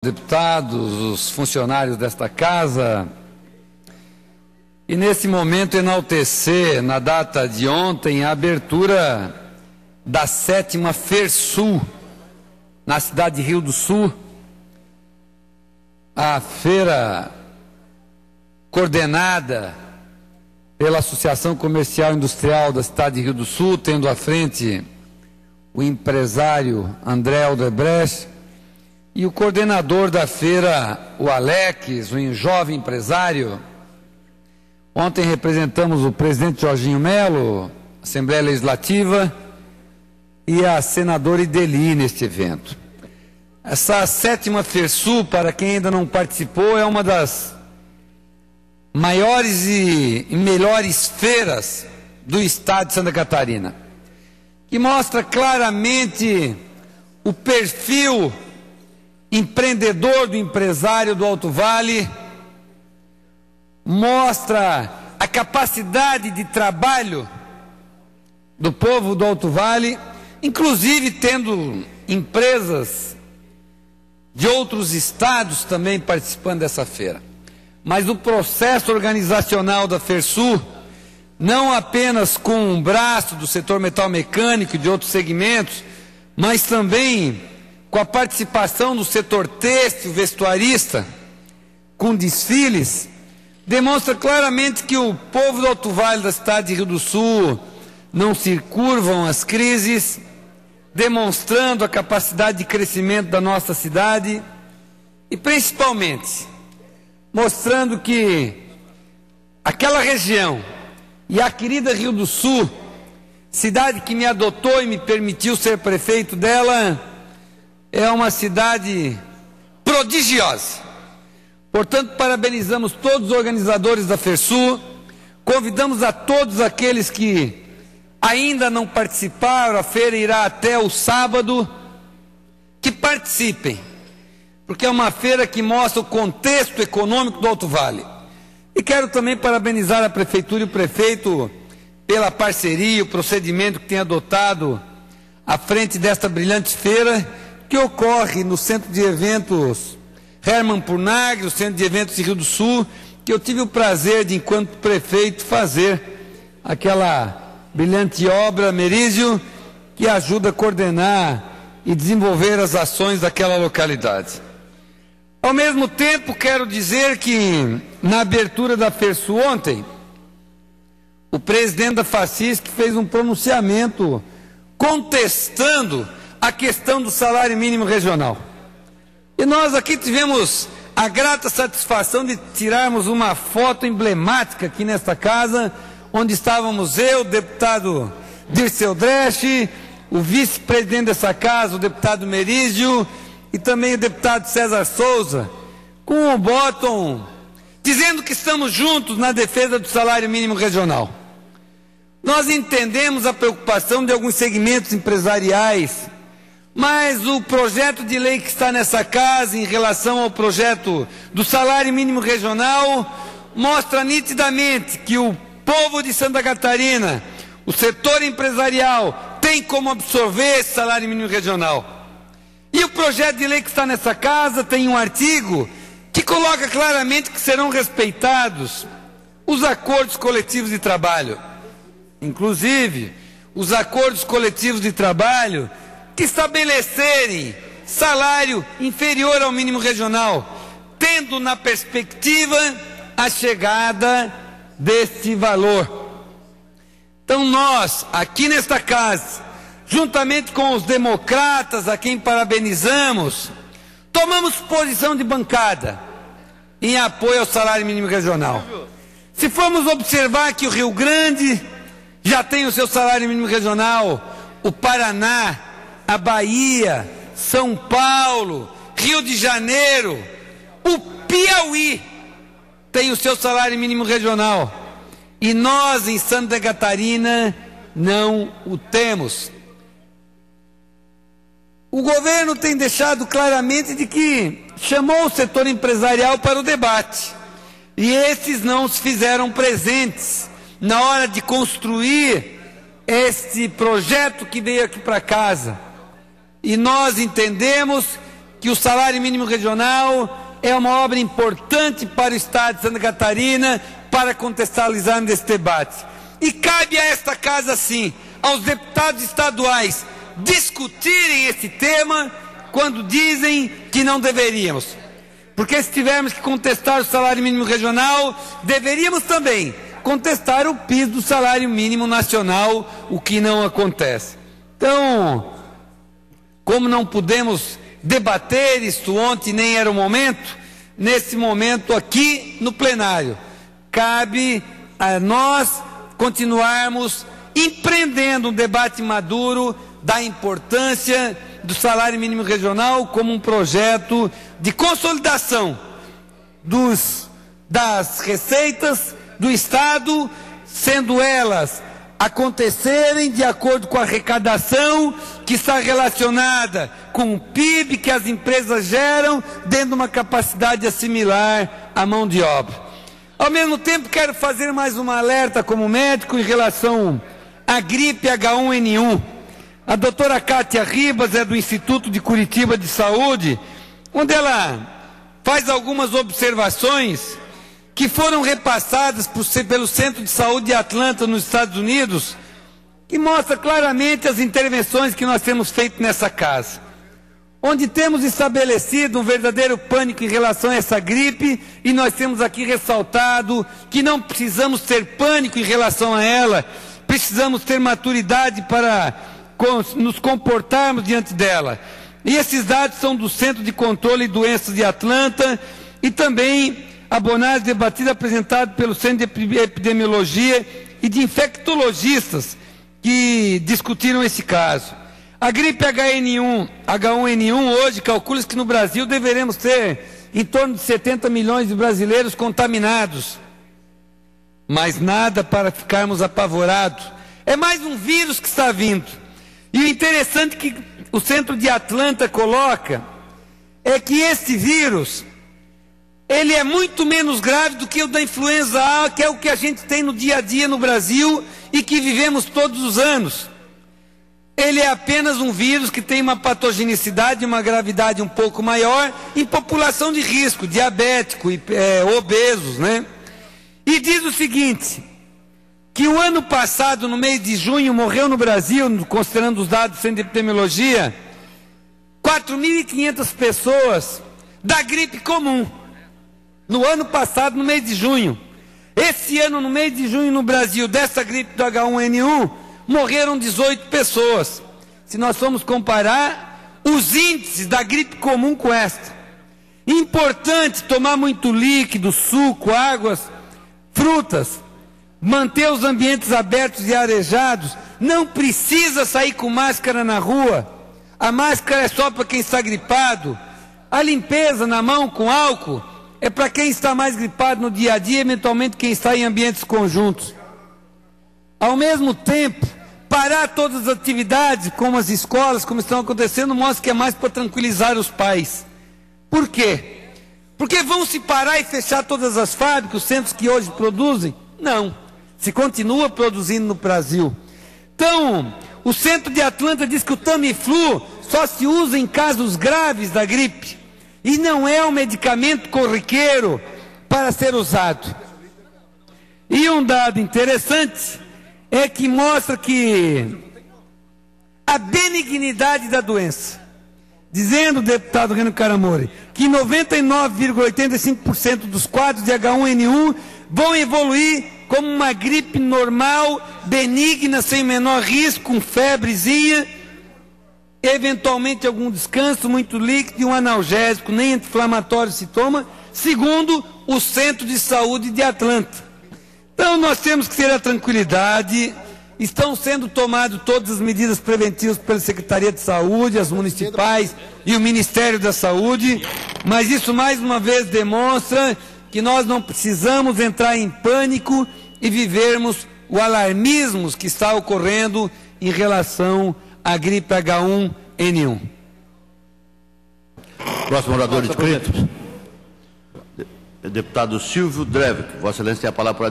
Deputados, os funcionários desta casa, e nesse momento enaltecer, na data de ontem, a abertura da 7ª FERSUL, na cidade de Rio do Sul, a feira coordenada pela Associação Comercial e Industrial da cidade de Rio do Sul, tendo à frente o empresário André Aldebrecht, e o coordenador da feira, o Alex, um jovem empresário. Ontem representamos o presidente Jorginho Melo, Assembleia Legislativa, e a senadora Ideli neste evento. Essa 7ª FERSUL, para quem ainda não participou, é uma das maiores e melhores feiras do estado de Santa Catarina, que mostra claramente o perfil empreendedor do empresário do Alto Vale, mostra a capacidade de trabalho do povo do Alto Vale, inclusive tendo empresas de outros estados também participando dessa feira. Mas o processo organizacional da FERSUL, não apenas com um braço do setor metal mecânico e de outros segmentos, mas também com a participação do setor têxtil, vestuarista, com desfiles, demonstra claramente que o povo do Alto Vale da cidade de Rio do Sul não se curvam às crises, demonstrando a capacidade de crescimento da nossa cidade e, principalmente, mostrando que aquela região e a querida Rio do Sul, cidade que me adotou e me permitiu ser prefeito dela, é uma cidade prodigiosa. Portanto, parabenizamos todos os organizadores da FERSUL, convidamos a todos aqueles que ainda não participaram, a feira irá até o sábado, que participem, porque é uma feira que mostra o contexto econômico do Alto Vale. E quero também parabenizar a Prefeitura e o Prefeito pela parceria, o procedimento que tem adotado à frente desta brilhante feira, que ocorre no Centro de Eventos Hermann Purnag, o Centro de Eventos de Rio do Sul, que eu tive o prazer de, enquanto prefeito, fazer aquela brilhante obra Merizio, que ajuda a coordenar e desenvolver as ações daquela localidade. Ao mesmo tempo, quero dizer que, na abertura da FERSUL ontem, o presidente da FACISC fez um pronunciamento contestando a questão do salário mínimo regional. E nós aqui tivemos a grata satisfação de tirarmos uma foto emblemática aqui nesta casa, onde estávamos eu, o deputado Dirceu Dresch, o vice-presidente dessa casa, o deputado Merizio, e também o deputado César Souza, com o bottom dizendo que estamos juntos na defesa do salário mínimo regional. Nós entendemos a preocupação de alguns segmentos empresariais, mas o projeto de lei que está nessa casa em relação ao projeto do salário mínimo regional mostra nitidamente que o povo de Santa Catarina, o setor empresarial, tem como absorver esse salário mínimo regional. E o projeto de lei que está nessa casa tem um artigo que coloca claramente que serão respeitados os acordos coletivos de trabalho, inclusive os acordos coletivos de trabalho que estabelecerem salário inferior ao mínimo regional, tendo na perspectiva a chegada deste valor. Então nós, aqui nesta casa, juntamente com os democratas, a quem parabenizamos, tomamos posição de bancada em apoio ao salário mínimo regional. Se formos observar que o Rio Grande já tem o seu salário mínimo regional, o Paraná, a Bahia, São Paulo, Rio de Janeiro, o Piauí tem o seu salário mínimo regional. E nós, em Santa Catarina, não o temos. O governo tem deixado claramente de que chamou o setor empresarial para o debate. E esses não se fizeram presentes na hora de construir este projeto que veio aqui para casa. E nós entendemos que o salário mínimo regional é uma obra importante para o Estado de Santa Catarina, para contextualizar nesse debate. E cabe a esta casa, sim, aos deputados estaduais, discutirem esse tema quando dizem que não deveríamos. Porque se tivermos que contestar o salário mínimo regional, deveríamos também contestar o piso do salário mínimo nacional, o que não acontece. Então, como não pudemos debater isto ontem, nem era o momento, nesse momento aqui no plenário, cabe a nós continuarmos empreendendo um debate maduro da importância do salário mínimo regional como um projeto de consolidação das receitas do Estado, sendo elas acontecerem de acordo com a arrecadação que está relacionada com o PIB que as empresas geram dentro de uma capacidade de assimilar a mão de obra. Ao mesmo tempo, quero fazer mais um alerta como médico em relação à gripe H1N1. A doutora Kátia Ribas é do Instituto de Curitiba de Saúde, onde ela faz algumas observações que foram repassadas pelo Centro de Saúde de Atlanta, nos Estados Unidos, que mostra claramente as intervenções que nós temos feito nessa casa, onde temos estabelecido um verdadeiro pânico em relação a essa gripe, e nós temos aqui ressaltado que não precisamos ter pânico em relação a ela, precisamos ter maturidade para nos comportarmos diante dela. E esses dados são do Centro de Controle de Doenças de Atlanta e também abonados debatida apresentado pelo Centro de Epidemiologia e de infectologistas que discutiram esse caso. A gripe H1N1 hoje calcula-se que no Brasil deveremos ter em torno de 70 milhões de brasileiros contaminados. Mas nada para ficarmos apavorados. É mais um vírus que está vindo. E o interessante que o Centro de Atlanta coloca é que esse vírus, ele é muito menos grave do que o da influenza A, que é o que a gente tem no dia a dia no Brasil e que vivemos todos os anos. Ele é apenas um vírus que tem uma patogenicidade e uma gravidade um pouco maior em população de risco, diabético e obesos, né? E diz o seguinte, que o ano passado, no mês de junho, morreu no Brasil, considerando os dados do Centro de Epidemiologia, 4.500 pessoas da gripe comum. No ano passado, no mês de junho. Esse ano, no mês de junho, no Brasil, dessa gripe do H1N1, morreram 18 pessoas. Se nós formos comparar os índices da gripe comum com esta. Importante tomar muito líquido, suco, águas, frutas, manter os ambientes abertos e arejados, não precisa sair com máscara na rua, a máscara é só para quem está gripado, a limpeza na mão com álcool é para quem está mais gripado no dia a dia, eventualmente quem está em ambientes conjuntos. Ao mesmo tempo, parar todas as atividades, como as escolas, como estão acontecendo, mostra que é mais para tranquilizar os pais. Por quê? Porque vão se parar e fechar todas as fábricas, os centros que hoje produzem? Não. Se continua produzindo no Brasil. Então, o Centro de Atlanta diz que o Tamiflu só se usa em casos graves da gripe. E não é um medicamento corriqueiro para ser usado. E um dado interessante é que mostra que a benignidade da doença, dizendo o deputado Reno Caramori, que 99,85% dos quadros de H1N1 vão evoluir como uma gripe normal, benigna, sem menor risco, com febrezinha, eventualmente algum descanso, muito líquido e um analgésico, nem anti-inflamatório se toma, segundo o Centro de Saúde de Atlanta. Então nós temos que ter a tranquilidade, estão sendo tomadas todas as medidas preventivas pela Secretaria de Saúde, as municipais e o Ministério da Saúde, mas isso mais uma vez demonstra que nós não precisamos entrar em pânico e vivermos o alarmismo que está ocorrendo em relação à gripe H1N1. Próximo orador inscrito, deputado Silvio Drevik. Vossa Excelência tem a palavra para